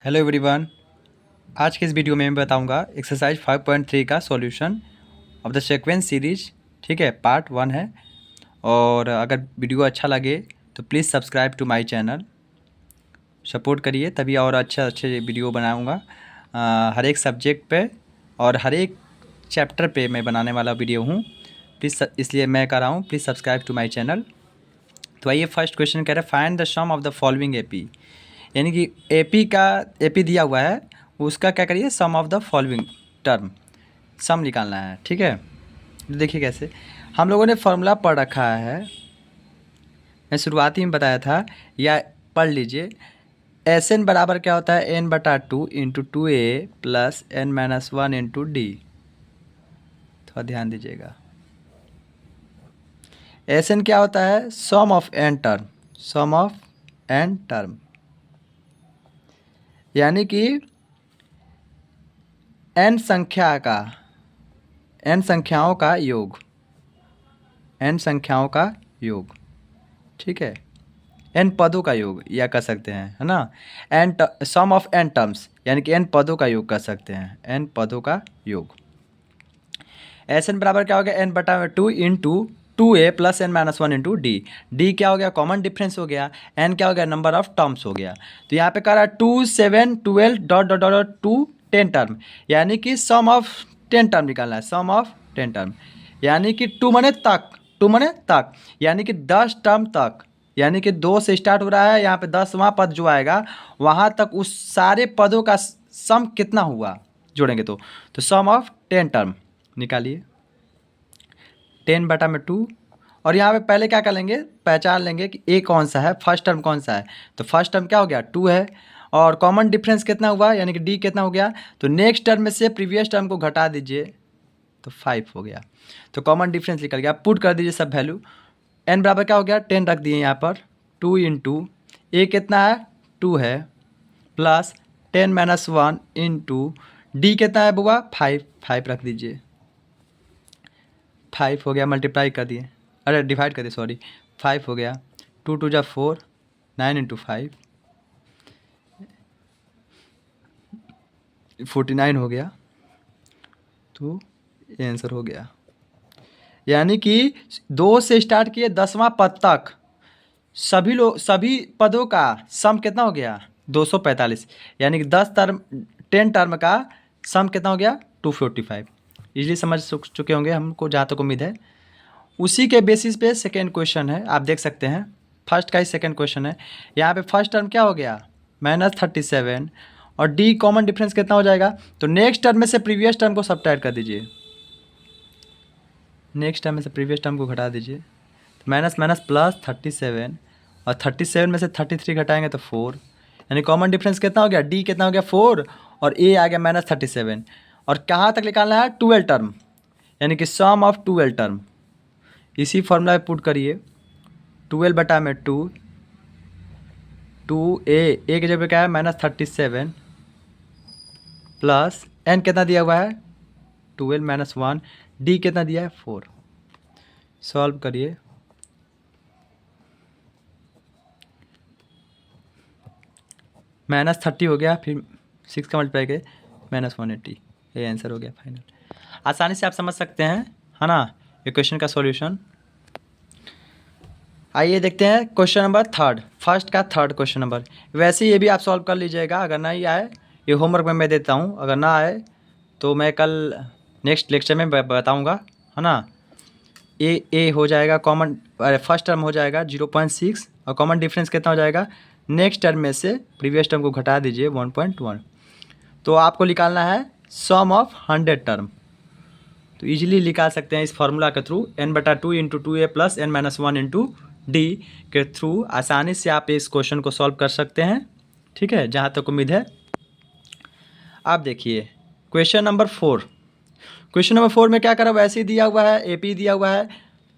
Hello everyone. आज के इस वीडियो में मैं बताऊंगा एक्सरसाइज 5.3 का solution of the sequence series. ठीक है, पार्ट 1 है। और अगर वीडियो अच्छा लगे तो please subscribe to my channel, support करिए, तभी और अच्छे वीडियो बनाऊंगा हर एक सब्जेक्ट पे और हर एक चैप्टर पे मैं बनाने वाला वीडियो हूँ। प्लीज़ इसलिए मैं कर रहा हूँ, please subscribe to my channel. तो आइए, फर्स्ट क्वेश्चन कह रहा है find the sum of the following AP. यानी कि एपी दिया हुआ है, उसका क्या करिए, sum of the following term sum निकालना है। ठीक है, देखिए कैसे हम लोगों ने फॉर्मूला पढ़ रखा है, मैं शुरुआती में बताया था, या पढ़ लीजिए। एस एन बराबर क्या होता है, n/2 into 2a plus n-1 into D. थोड़ा ध्यान दीजिएगा। एस एन क्या होता है, sum of N term, sum of N term, यानी कि एन संख्याओं का योग, एन संख्याओं का योग। ठीक है, एन पदों का योग या कर सकते हैं, है ना। N sum of n terms, यानी कि एन पदों का योग कर सकते हैं, एन पदों का योग। एस एन बराबर क्या हो गया, n/2 into 2a plus n-1 into D. D क्या हो गया, कॉमन डिफरेंस हो गया। एन क्या हो गया, नंबर ऑफ टर्म्स हो गया। तो यहाँ पे कह रहा है 2, 7, 12 डॉट डॉट डॉट 2 10 टर्म, यानी कि सम ऑफ 10 टर्म निकालना है, सम ऑफ 10 टर्म, यानी कि 2 मने तक, 2 मने तक, यानी कि 10 टर्म तक, यानी कि 2 से स्टार्ट हो रहा है, यहाँ पे 10वां पद जो आएगा वहाँ तक उस सारे पदों का सम कितना हुआ जोड़ेंगे तो सम ऑफ 10 टर्म निकालिए। 10/2। और यहाँ पे पहले क्या कर लेंगे, पहचान लेंगे कि ए कौन सा है, फर्स्ट टर्म कौन सा है। तो फर्स्ट टर्म क्या हो गया, 2 है, और कॉमन डिफरेंस कितना हुआ, यानी कि डी कितना हो गया। तो नेक्स्ट टर्म में से प्रीवियस टर्म को घटा दीजिए तो 5 हो गया। तो कॉमन डिफरेंस निकल गया, पुट कर दीजिए सब वैल्यू। एन बराबर क्या हो गया, 10 रख दिए यहाँ पर, 2 इंटू ए कितना है, 2 है, प्लस 10-1 इंटू डी कितना है बुआ, 5 रख दीजिए। 5 हो गया, मल्टीप्लाई कर दिए, अरे डिवाइड कर दिए, सॉरी। 5 हो गया, 2 2 जा 4, 9 इंटू 5 49 हो गया। तो ये आंसर हो गया, यानी कि 2 से स्टार्ट किए 10वां पद तक सभी पदों का सम कितना हो गया, 245, यानी कि 10 टर्म का सम कितना हो गया, 245। इजीली समझ चुके होंगे हमको, जहाँ तक उम्मीद है। उसी के बेसिस पे सेकेंड क्वेश्चन है, आप देख सकते हैं। फर्स्ट का ही सेकेंड क्वेश्चन है। यहाँ पे फर्स्ट टर्म क्या हो गया, -37, और डी कॉमन डिफरेंस कितना हो जाएगा। तो नेक्स्ट टर्म में से प्रीवियस टर्म को सब्ट्रैक्ट कर दीजिए, नेक्स्ट टर्म में से प्रीवियस टर्म को घटा दीजिए। तो माइनस माइनस प्लस 37, और 37 में से 33 घटाएंगे तो 4, यानी कॉमन डिफरेंस कितना हो गया, डी कितना हो गया 4, और ए आ गया -37। और कहाँ तक निकालना है, 12 टर्म, यानी कि सम ऑफ 12 टर्म। इसी फॉर्मूला में पुट करिए, 12/2, 2a की जगह क्या है, -37, प्लस n कितना दिया हुआ है, 12-1, डी कितना दिया है, 4। सॉल्व करिए, -30 हो गया, फिर 6 का मल्टीप्लाई के -180, ये आंसर हो गया फाइनल। आसानी से आप समझ सकते हैं, है ना, ये क्वेश्चन का सॉल्यूशन। आइए देखते हैं क्वेश्चन नंबर थर्ड, फर्स्ट का थर्ड क्वेश्चन नंबर। वैसे ये भी आप सॉल्व कर लीजिएगा, अगर नहीं आए ये होमवर्क में मैं देता हूँ, अगर ना आए तो मैं कल नेक्स्ट लेक्चर में बताऊँगा, है ना। ए हो जाएगा कॉमन, फर्स्ट टर्म हो जाएगा 0.6, और कॉमन डिफरेंस कितना हो जाएगा, नेक्स्ट टर्म में से प्रीवियस टर्म को घटा दीजिए 1.1। तो आपको निकालना है सम ऑफ 100 टर्म। तो ईजिली निकाल सकते हैं इस फार्मूला के through, n/2 into 2a plus n-1 into D के थ्रू आसानी से आप इस क्वेश्चन को सॉल्व कर सकते हैं। ठीक है, जहाँ तक उम्मीद है। आप देखिए क्वेश्चन नंबर 4। क्वेश्चन नंबर 4 में क्या करा, वैसे ही दिया हुआ है, एपी दिया हुआ है,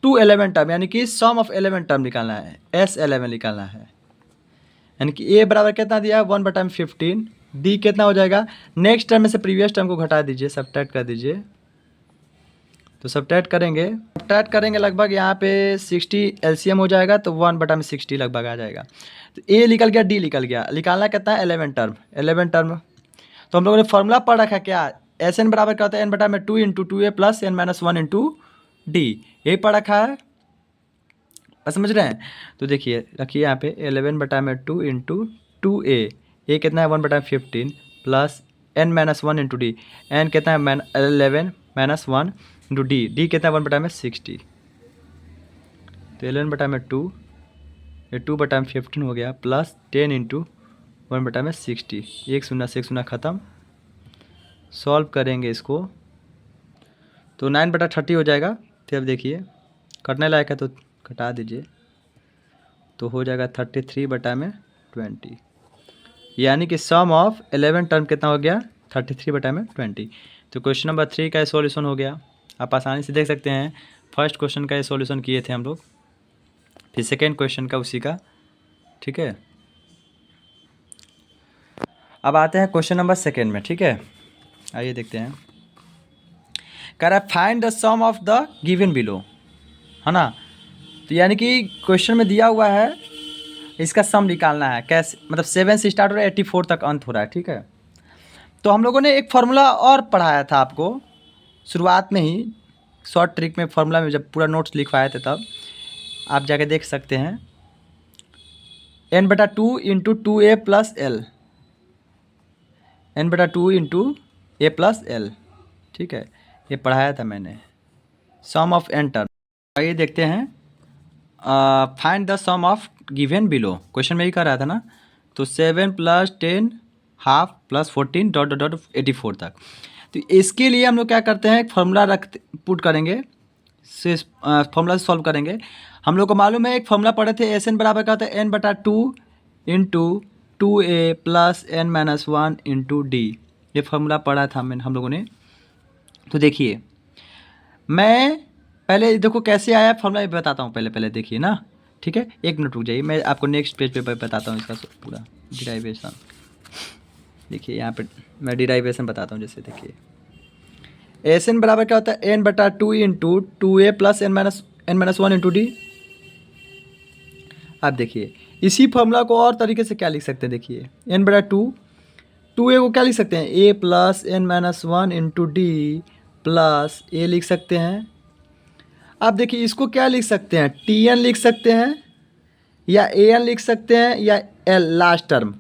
2 11 टर्म, यानी कि सम ऑफ 11 टर्म निकालना है, S11 निकालना है। यानी कि ए बराबर कितना दिया है, 1/15, डी कितना हो जाएगा, नेक्स्ट टर्म में से प्रीवियस टर्म को घटा दीजिए, सब्ट्रैक्ट कर दीजिए। तो सब्ट्रैक्ट करेंगे लगभग यहाँ पे 60 एलसीएम हो जाएगा, तो 1/60 लगभग आ जाएगा। तो ए निकल गया, डी निकल गया, निकालना कितना है 11 टर्म, 11 टर्म। तो हम लोगों ने फॉर्मूला पढ़ रखा है क्या, एस एन बराबर क्या होता है, एन बटा में 2 into 2a plus n minus 1 into d, यही पढ़ रखा है, बस समझ रहे हैं। तो देखिए रखिए यहाँ पे 11 बटा में 2 इंटू 2a, ए कितना है 1 बटा 15 plus n minus 1 into d, n कितना है 11 माइनस 1 इंटू डी, डी कितना है 1 बटा में 60। तो 11 बटा में 2, ये 2 बटा में 15 हो गया प्लस 10 इंटू 1 बटा में 60, एक शून्य से एक शून्य ख़त्म। सॉल्व करेंगे इसको तो 9 बटा 30 हो जाएगा। तो अब देखिए कटने लायक है तो कटा दीजिए, तो हो जाएगा 33 बटा में 20, यानी कि सम ऑफ 11 टर्म कितना हो गया 33 बटा में 20। तो क्वेश्चन नंबर 3 का ये सॉल्यूशन हो गया। आप आसानी से देख सकते हैं फर्स्ट क्वेश्चन का ये सॉल्यूशन किए थे हम लोग, फिर सेकेंड क्वेश्चन का उसी का, ठीक है। अब आते हैं क्वेश्चन नंबर सेकेंड में, ठीक है। आइए देखते हैं, कह रहा है find the sum of the given below, है ना। तो यानी कि क्वेश्चन में दिया हुआ है इसका सम निकालना है, कैसे मतलब 7 से स्टार्ट हो रहा है 84 तक अंत हो रहा है, ठीक है। तो हम लोगों ने एक फार्मूला और पढ़ाया था आपको शुरुआत में ही, शॉर्ट ट्रिक में फार्मूला में जब पूरा नोट्स लिखवाए थे तब आप जाके देख सकते हैं। n बटा 2 into 2a plus L, n बटा 2 इंटू a प्लस एल, ठीक है, ये पढ़ाया था मैंने। सम ऑफ n टर्म, आइए देखते हैं। Find the sum of given below, question में ही कर रहा था ना। तो 7 प्लस 10 हाफ प्लस 14 डॉट डॉट डॉट 84 तक। तो इसके लिए हम लोग क्या करते हैं, एक फार्मूला पुट करेंगे, से फार्मूला से सॉल्व करेंगे। हम लोग को मालूम है एक फार्मूला पढ़े थे, एस एन बराबर क्या होता है n बटा 2 into 2a plus n minus 1 into d, ये फार्मूला पढ़ा था हम लोगों ने। तो देखिए मैं पहले देखो कैसे आया फार्मूला, ये बताता हूँ, पहले देखिए ना, ठीक है। एक मिनट रुक जाइए, मैं आपको नेक्स्ट पेज पे बताता हूँ इसका पूरा डिराइवेशन। देखिए यहाँ पे मैं डिराइवेशन बताता हूँ, जैसे देखिए एस एन बराबर क्या होता है n बटा 2 into 2a plus n minus 1 into d. आप देखिए इसी फार्मूला को और तरीके से क्या लिख सकते हैं, देखिए n बटा 2a को क्या लिख सकते हैं a plus n minus 1 into d plus a लिख सकते हैं। आप देखिए इसको क्या लिख सकते हैं, tn लिख सकते हैं या an लिख सकते हैं या l लास्ट टर्म।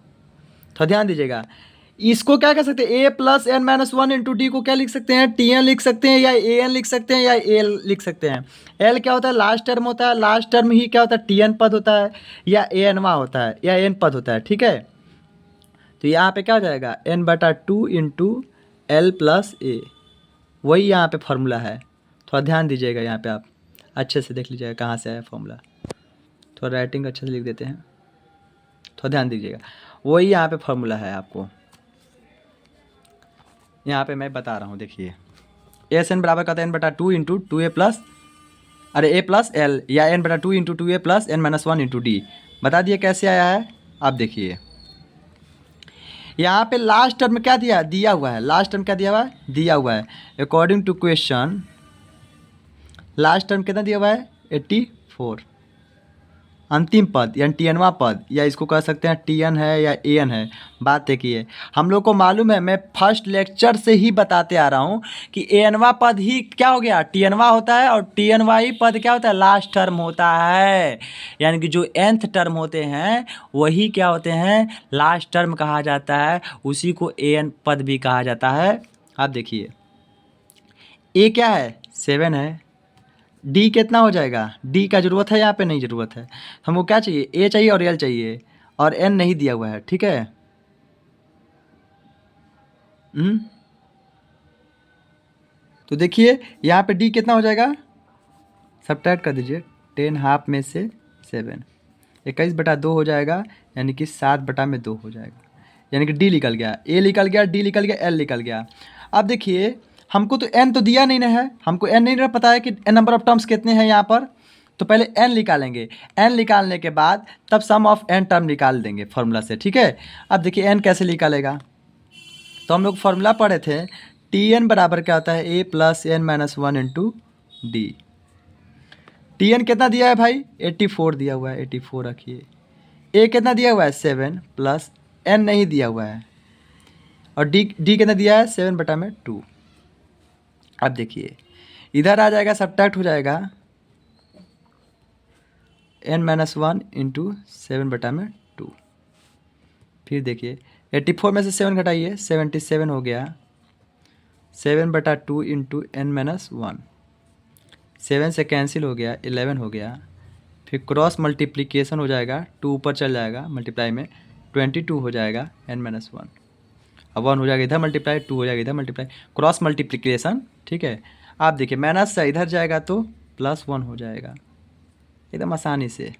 तो ध्यान दीजिएगा, इसको क्या कह सकते हैं a plus n minus 1 into d को क्या लिख सकते हैं tn लिख सकते हैं या an लिख सकते हैं या l लिख सकते हैं। l क्या होता है लास्ट टर्म होता है, लास्ट टर्म ही क्या होता है tn पद होता है या anवा होता है या n पद होता है, ठीक है। तो यहाँ पे क्या हो जाएगा n बटा 2 इंटू एल प्लस ए, वही यहाँ पे फार्मूला है। थोड़ा ध्यान दीजिएगा, यहाँ पे आप अच्छे से देख लीजिएगा कहाँ से आया फार्मूला, थोड़ा राइटिंग अच्छे से लिख देते हैं, थोड़ा ध्यान दीजिएगा, वही यहाँ पे फार्मूला है। आपको यहाँ पे मैं बता रहा हूँ, देखिए एस एन बराबर कहता है n बटा 2 into 2a plus a plus l या n बटा 2 into 2a plus n minus 1 into d. बता दिए कैसे आया है। आप देखिए यहाँ पे लास्ट टर्म क्या दिया हुआ है, लास्ट टर्म क्या दिया हुआ है according to question, last term कितना दिया हुआ है 84, अंतिम पद यानी tnवा पद, या इसको कह सकते हैं tn है या an है। बात देखिए हम लोग को मालूम है, मैं फर्स्ट लेक्चर से ही बताते आ रहा हूँ कि anवा पद ही क्या हो गया tnवा होता है और tnवा ही पद क्या होता है लास्ट टर्म होता है, यानी कि जो nth टर्म होते हैं वही क्या होते हैं लास्ट टर्म कहा जाता है, उसी को an पद भी कहा जाता है। आप देखिए a क्या है 7 है, डी कितना हो जाएगा, डी का ज़रूरत है यहाँ पे नहीं ज़रूरत है, हमको क्या चाहिए ए चाहिए और एल चाहिए और एन नहीं दिया हुआ है, ठीक है। तो देखिए यहाँ पे डी कितना हो जाएगा, सब्ट्रैक्ट कर दीजिए 10 हाफ में से 7, 21 बटा 2 हो जाएगा, यानी कि 7 बटा में 2 हो जाएगा, यानी कि डी निकल गया, ए निकल गया, डी निकल गया, एल निकल गया। अब देखिए हमको तो n तो दिया नहीं ना है, हमको n नहीं पता है कि n नंबर ऑफ टर्म्स कितने हैं यहाँ पर, तो पहले n निकालेंगे, n निकालने के बाद तब सम ऑफ n टर्म निकाल देंगे फार्मूला से, ठीक है। अब देखिए n कैसे निकालेगा, तो हम लोग फार्मूला पढ़े थे tn बराबर क्या होता है a plus n minus 1 into d. tn कितना दिया है भाई 84 दिया हुआ है, 84 रखिए, ए कितना दिया हुआ है 7 प्लस एन नहीं दिया हुआ है, और डी कितना दिया है 7/2। अब देखिए इधर आ जाएगा, सब्ट्रैक्ट हो जाएगा n-1 इंटू 7/2। फिर देखिए 84 में से 7 घटाइए, 77 हो गया। 7/2 इंटू n-1, 7 से कैंसिल हो गया, 11 हो गया। फिर क्रॉस मल्टीप्लिकेशन हो जाएगा, 2 ऊपर चल जाएगा मल्टीप्लाई में, 22 हो जाएगा n-1। अब 1 हो जाएगा इधर मल्टीप्लाई, 2 हो जाएगा इधर मल्टीप्लाई, क्रॉस मल्टीप्लिकेशन। ठीक है, आप देखिए माइनस से इधर जाएगा तो +1 हो जाएगा एकदम आसानी से।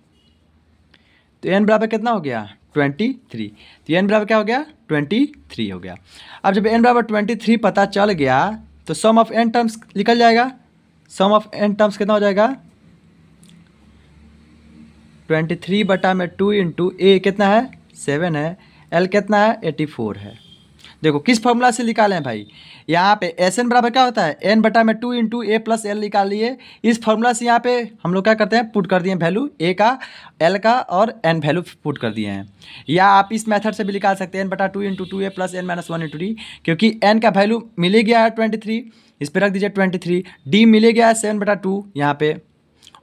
तो n बराबर कितना हो गया 23। तो n बराबर क्या हो गया 23 हो गया। अब जब n बराबर 23 पता चल गया तो सम ऑफ n टर्म्स निकल जाएगा। सम ऑफ n टर्म्स कितना हो जाएगा 23/2 इंटू ए कितना है 7 है, l कितना है 84 है। देखो किस फॉर्मूला से निकालें भाई, यहाँ पे एस एन बराबर क्या होता है n/2 इंटू ए प्लस एल निकाल लिए। इस फॉर्मूला से यहाँ पे हम लोग क्या करते हैं, पुट कर दिए वैल्यू ए का, एल का और एन वैल्यू पुट कर दिए हैं। या आप इस मेथड से भी निकाल सकते हैं n/2 into 2a plus n-1 into D, क्योंकि n का वैल्यू मिले गया है 23, इस पर रख दीजिए 23, डी मिले गया है 7/2 यहाँ पे,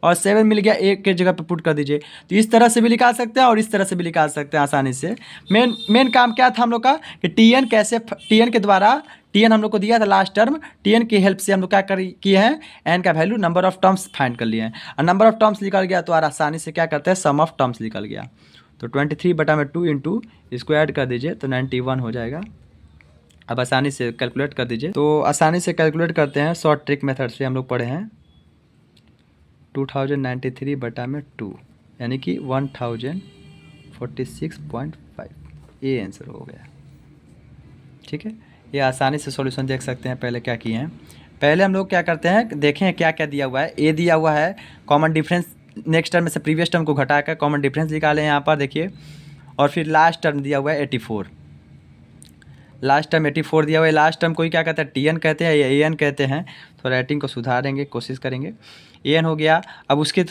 और 7 मिल गया, एक के जगह पे पुट कर दीजिए। तो इस तरह से भी निकाल सकते हैं और इस तरह से भी निकाल सकते हैं आसानी से। मेन काम क्या था हम लोग का कि टीएन कैसे, टीएन के द्वारा, टीएन हम लोग को दिया था लास्ट टर्म, टीएन की हेल्प से हम लोग क्या किए हैं, एन का value number of terms find कर लिए हैं, और नंबर ऑफ टर्म्स निकल गया तो आसानी से क्या करते हैं सम ऑफ टर्म्स निकल गया। तो 23/2 इंटू इसको ऐड कर दीजिए तो 91 हो जाएगा। अब आसानी से कैलकुलेट कर दीजिए। तो आसानी से कैलकुलेट करते हैं, शॉर्ट ट्रिक मेथड से हम लोग पढ़े हैं। 2093/2 यानी कि 1046.5, ये आंसर हो गया। ठीक है, ये आसानी से सॉल्यूशन देख सकते हैं। पहले क्या किए हैं, पहले हम लोग क्या करते हैं, देखें क्या क्या दिया हुआ है। ए दिया हुआ है, कॉमन डिफरेंस नेक्स्ट टर्म में से प्रीवियस टर्म को घटाकर कॉमन डिफरेंस निकालें यहाँ पर देखिए, और फिर लास्ट टर्म दिया हुआ है 84, लास्ट टर्म 84 दिया हुआ है। लास्ट टर्म को ही क्या कहते हैं टी एन कहते हैं या ए एन कहते हैं, तो राइटिंग को सुधारेंगे, कोशिश करेंगे। ए एन हो गया। अब उसके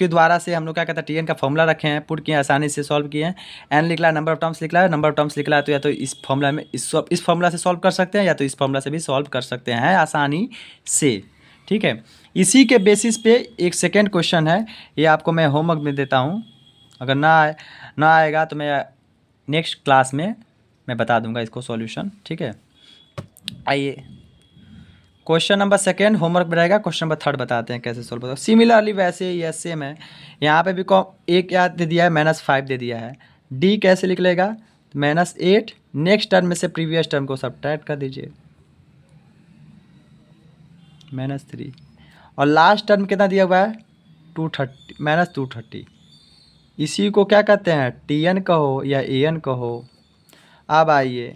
द्वारा से हम लोग क्या कहते हैं टी एन का फॉर्मूला रखे हैं, पुट किए, आसानी से सॉल्व किए हैं। एन निकला है, नंबर ऑफ टर्म्स निकला है, नंबर ऑफ टर्म्स निकला है तो या तो इस फॉर्मूला में इस फॉर्मूला से सॉल्व कर सकते हैं या तो इस फॉर्मूला से भी सॉल्व कर सकते हैं आसानी से। ठीक है, इसी के बेसिस पे एक सेकेंड क्वेश्चन है, ये आपको मैं होमवर्क में देता हूँ। अगर ना आएगा तो मैं नेक्स्ट क्लास में मैं बता दूंगा इसको सॉल्यूशन। ठीक है, आइए क्वेश्चन नंबर सेकेंड होमवर्क में रहेगा, क्वेश्चन नंबर थर्ड बताते हैं कैसे सॉल्व होता है। सिमिलरली वैसे ही सेम है, यहाँ पे भी एक याद दे दिया है, -5 दे दिया है। डी कैसे निकलेगा, -8, नेक्स्ट टर्म में से प्रीवियस टर्म को सब्ट्रैक्ट कर दीजिए, -3, और लास्ट टर्म कितना दिया हुआ है 230, -230। इसी को क्या कहते हैं टी एन कहो या ए एन कहो। अब आइए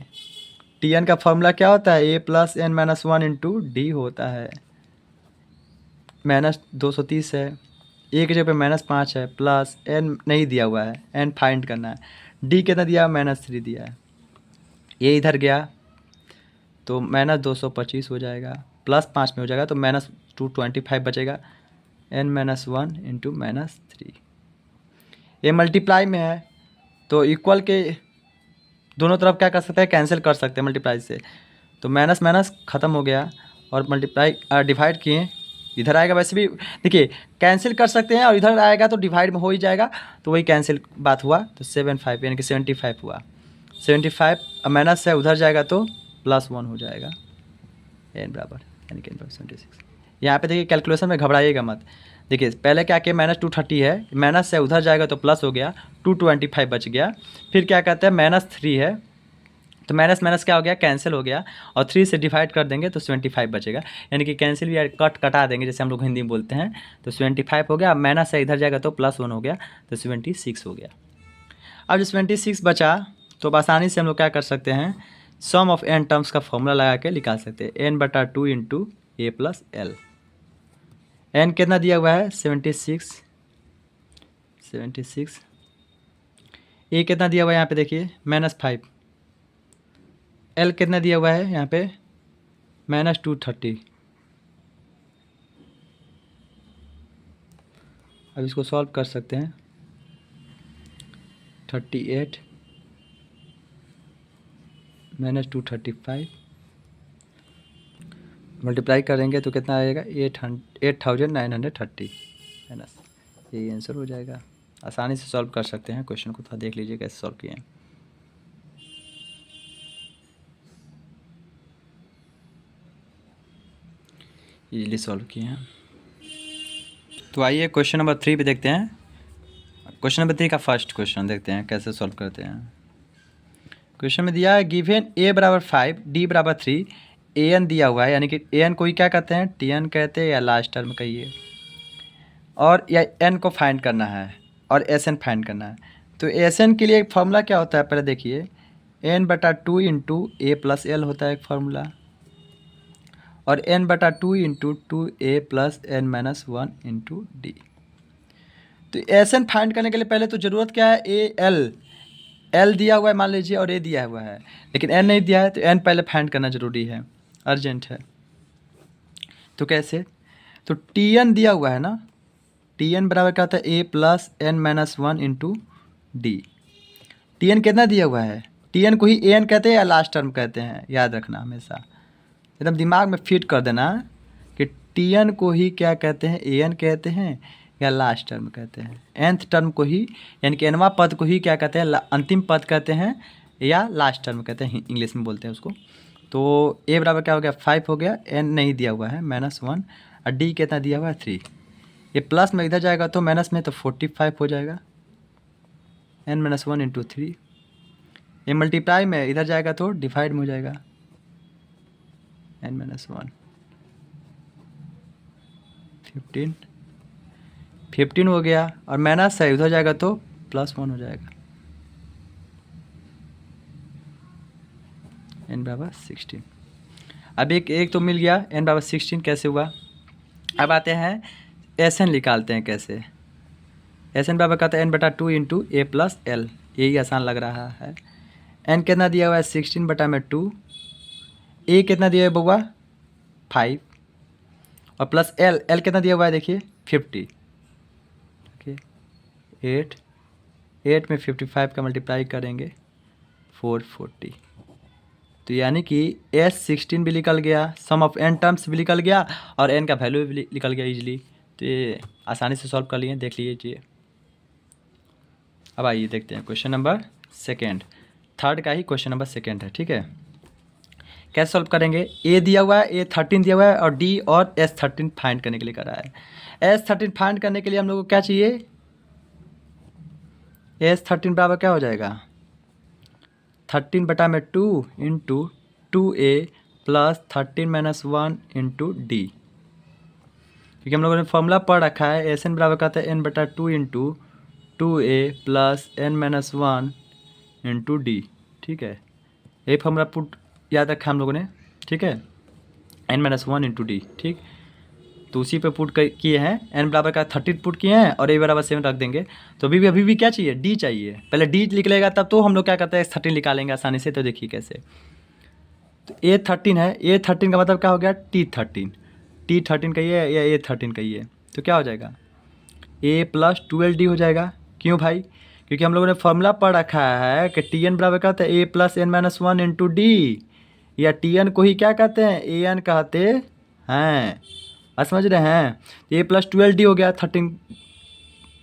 टी एन का फॉर्मूला क्या होता है, ए प्लस n-1 इंटू डी होता है। -230 है, ए की जगह पे -5 है, प्लस n नहीं दिया हुआ है, n फाइंड करना है। डी कितना दिया -3 दिया है, ये इधर गया तो -225 हो जाएगा, +5 में हो जाएगा तो -225 बचेगा, n-1 इंटू -3। ये मल्टीप्लाई में है तो इक्वल के दोनों तरफ क्या कर सकते हैं, कैंसिल कर सकते हैं मल्टीप्लाई से, तो माइनस माइनस ख़त्म हो गया और मल्टीप्लाई डिवाइड किए, इधर आएगा। वैसे भी देखिए कैंसिल कर सकते हैं और इधर आएगा तो डिवाइड में हो ही जाएगा, तो वही कैंसिल बात हुआ, तो 75 यानी कि 75 हुआ। 75 अब माइनस है, उधर जाएगा तो +1 हो जाएगा, n बराबर यानी कि n/76। यहाँ पे देखिए कैलकुलेशन में घबराइएगा मत। देखिए पहले क्या किया, -230 है, माइनस से उधर जाएगा तो प्लस हो गया, 225 बच गया। फिर क्या कहते हैं -3 है, तो माइनस माइनस क्या हो गया, कैंसिल हो गया, और 3 से डिवाइड कर देंगे तो 75 बचेगा, यानी कि कैंसिल भी कटा देंगे जैसे हम लोग हिंदी में बोलते हैं, तो 75 हो गया। अब माइनस से इधर जाएगा तो +1 हो गया, तो 76 हो गया। अब जो 76 बचा तो आसानी से हम लोग क्या कर सकते हैं, सम ऑफ n टर्म्स का फॉर्मूला लगा के निकाल सकते हैं, n/2 इंटू ए प्लस एल। एन कितना दिया हुआ है 76, ए कितना दिया हुआ है यहाँ पे देखिए -5, एल कितना दिया हुआ है यहाँ पे -230। अब इसको सॉल्व कर सकते हैं, 38 माइनस 235 मल्टीप्लाई करेंगे तो कितना आएगा 8930 माइनस, यही आंसर हो जाएगा। आसानी से सॉल्व कर सकते हैं क्वेश्चन को, तो देख लीजिए कैसे सॉल्व किए हैं। इजीली सॉल्व किए हैं। तो आइए क्वेश्चन नंबर 3 पे देखते हैं। क्वेश्चन नंबर 3 का फर्स्ट क्वेश्चन देखते हैं कैसे सॉल्व करते हैं। क्वेश्चन में दिया है गिवन a बराबर 5 d बराबर 3 an दिया हुआ है, यानी कि an को ही क्या कहते हैं, tn कहते हैं या लास्ट टर्म कहिए, और या n को फाइंड करना है और sn फाइंड करना है। तो sn के लिए एक फार्मूला क्या होता है, पहले देखिए n/2 into a plus L होता है एक फार्मूला, और n/2 into 2a plus n minus 1 into D. तो sn फाइंड करने के लिए पहले तो ज़रूरत क्या है, एल दिया हुआ है मान लीजिए और ए दिया हुआ है, लेकिन n नहीं दिया है, तो n पहले फाइंड करना ज़रूरी है, अर्जेंट है। तो कैसे, तो tn दिया हुआ है ना, tn बराबर क्या होता है a plus n minus 1 into d. tn कितना दिया हुआ है, tn को ही an कहते हैं या लास्ट टर्म कहते हैं, याद रखना हमेशा, एकदम दिमाग में फिट कर देना कि tn को ही क्या कहते हैं, an कहते हैं या लास्ट टर्म कहते हैं, nth टर्म को ही यानी कि nवां पद को ही क्या कहते हैं, अंतिम पद कहते हैं या लास्ट टर्म कहते हैं, इंग्लिश में बोलते हैं उसको। तो a बराबर क्या हो गया 5 हो गया, n नहीं दिया हुआ है -1, और d कितना दिया हुआ है 3। ये प्लस में इधर जाएगा तो माइनस में, तो 45 हो जाएगा, n माइनस 1 इंटू 3। ये मल्टीप्लाई में इधर जाएगा तो डिवाइड में हो जाएगा, n माइनस 1 15 हो गया, और माइनस है उधर जाएगा तो +1 हो जाएगा, n बराबर 16। अब एक तो मिल गया, n बराबर 16 कैसे हुआ। अब आते हैं एस एन निकालते हैं कैसे। एस एन बराबर कहते हैं n/2 इंटू ए प्लस एल, यही आसान लग रहा है। n कितना दिया हुआ है 16/2, ए कितना दिया है बउआ 5, और प्लस एल कितना दिया हुआ है देखिए 50, 8 में 55 का मल्टीप्लाई करेंगे 440। तो यानी कि S16 भी निकल गया, सम ऑफ n टर्म्स भी निकल गया, और n का वैल्यू भी निकल गया इजीली। तो ये आसानी से सॉल्व कर लिए, देख लीजिए। अब आइए देखते हैं क्वेश्चन नंबर सेकेंड, थर्ड का ही क्वेश्चन नंबर सेकेंड है, ठीक है। कैसे सॉल्व करेंगे, ए दिया हुआ है, A13 दिया हुआ है, और D और S13 फाइंड करने के लिए कर रहा है। S13 फाइंड करने के लिए हम लोग को क्या चाहिए, S13 बराबर क्या हो जाएगा 13/2 into 2a plus 13 minus 1 into D, क्योंकि हम लोगों ने फॉर्मूला पढ़ रखा है, एस एन बराबर कहता है n/2 into 2a plus n minus 1 into D, ठीक है। ये फॉर्मूला पुट याद रखा हम लोगों ने, ठीक है, n माइनस 1 इंटू डी, ठीक। तो उसी पे पुट किए हैं, n बराबर का 13 पुट किए हैं और a बराबर 7 रख देंगे। तो अभी भी क्या चाहिए, d चाहिए, पहले d निकलेगा तब तो हम लोग क्या करते हैं 13 निकालेंगे आसानी से। तो देखिए कैसे, तो A13 है, A13 का मतलब क्या हो गया T13 कहिए या A13 कहिए, तो क्या हो जाएगा a प्लस 12d हो जाएगा। क्यों भाई, क्योंकि हम लोगों ने फॉर्मूला पढ़ रखा है कि Tn बराबर क्या होता है a plus n minus 1 into D, या Tn को ही क्या कहते हैं an कहते हैं, समझ रहे हैं। a प्लस 12d हो गया 13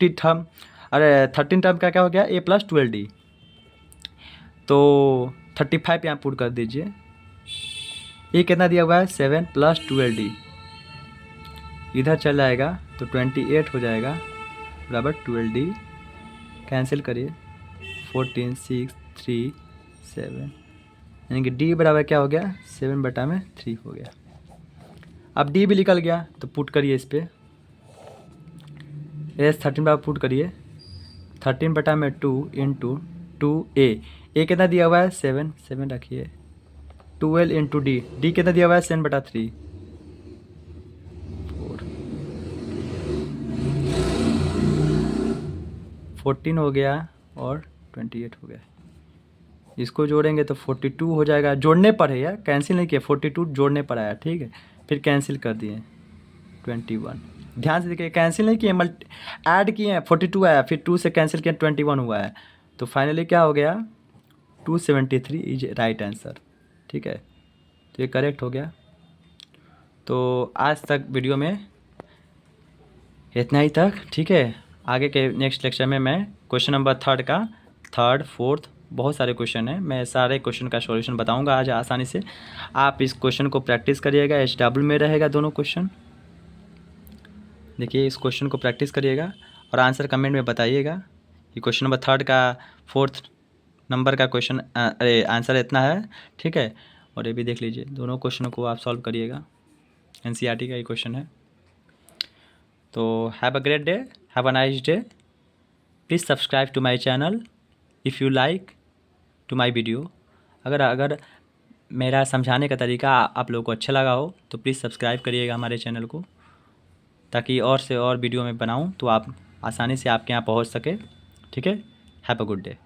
टर्म, अरे 13 टर्म का क्या हो गया a प्लस 12d, तो 35 यहाँ पुट कर दीजिए। ये कितना दिया हुआ है 7 प्लस 12d, इधर चल जाएगा तो 28 हो जाएगा बराबर 12d, कैंसिल करिए 14 6 3 7, यानी कि d बराबर क्या हो गया 7/3 हो गया। अब d भी निकल गया तो पुट करिए इस पर, S13 बराबर पुट करिए 13/2 इंटू 2a कितना दिया हुआ है 7 रखिए, 12 इंटू डी कितना दिया हुआ है 7/3, 14 हो गया और 28 हो गया। इसको जोड़ेंगे तो 42 हो जाएगा, जोड़ने पर है यार, कैंसिल नहीं किया, 42 जोड़ने पर आया, ठीक है। फिर कैंसिल कर दिए 21, ध्यान से देखिए कैंसिल नहीं किए, ऐड किए हैं 42 आया, फिर 2 से कैंसिल किया 21 हुआ है। तो फाइनली क्या हो गया, 273 इज राइट आंसर। ठीक है, तो ये करेक्ट हो गया। तो आज तक वीडियो में इतना ही तक। ठीक है, आगे के नेक्स्ट लेक्चर में मैं क्वेश्चन नंबर थर्ड का, थर्ड फोर्थ बहुत सारे क्वेश्चन हैं, मैं सारे क्वेश्चन का सॉल्यूशन बताऊंगा आज आसानी से। आप इस क्वेश्चन को प्रैक्टिस करिएगा, HW में रहेगा दोनों क्वेश्चन। देखिए इस क्वेश्चन को प्रैक्टिस करिएगा और आंसर कमेंट में बताइएगा। ये क्वेश्चन नंबर थर्ड का फोर्थ नंबर का क्वेश्चन, अरे आंसर इतना है। ठीक है, और ये भी देख लीजिए, दोनों क्वेश्चनों को आप सॉल्व करिएगा। NCERT का ये क्वेश्चन है। तो have a great day, have a nice day. Please subscribe to my channel if you like to my video. अगर मेरा समझाने का तरीका आप लोगों को अच्छा लगा हो तो प्लीज़ सब्सक्राइब करिएगा हमारे चैनल को, ताकि और से और वीडियो में बनाऊं तो आप आसानी से आपके यहाँ पहुंच सके। ठीक है, हैव अ गुड डे।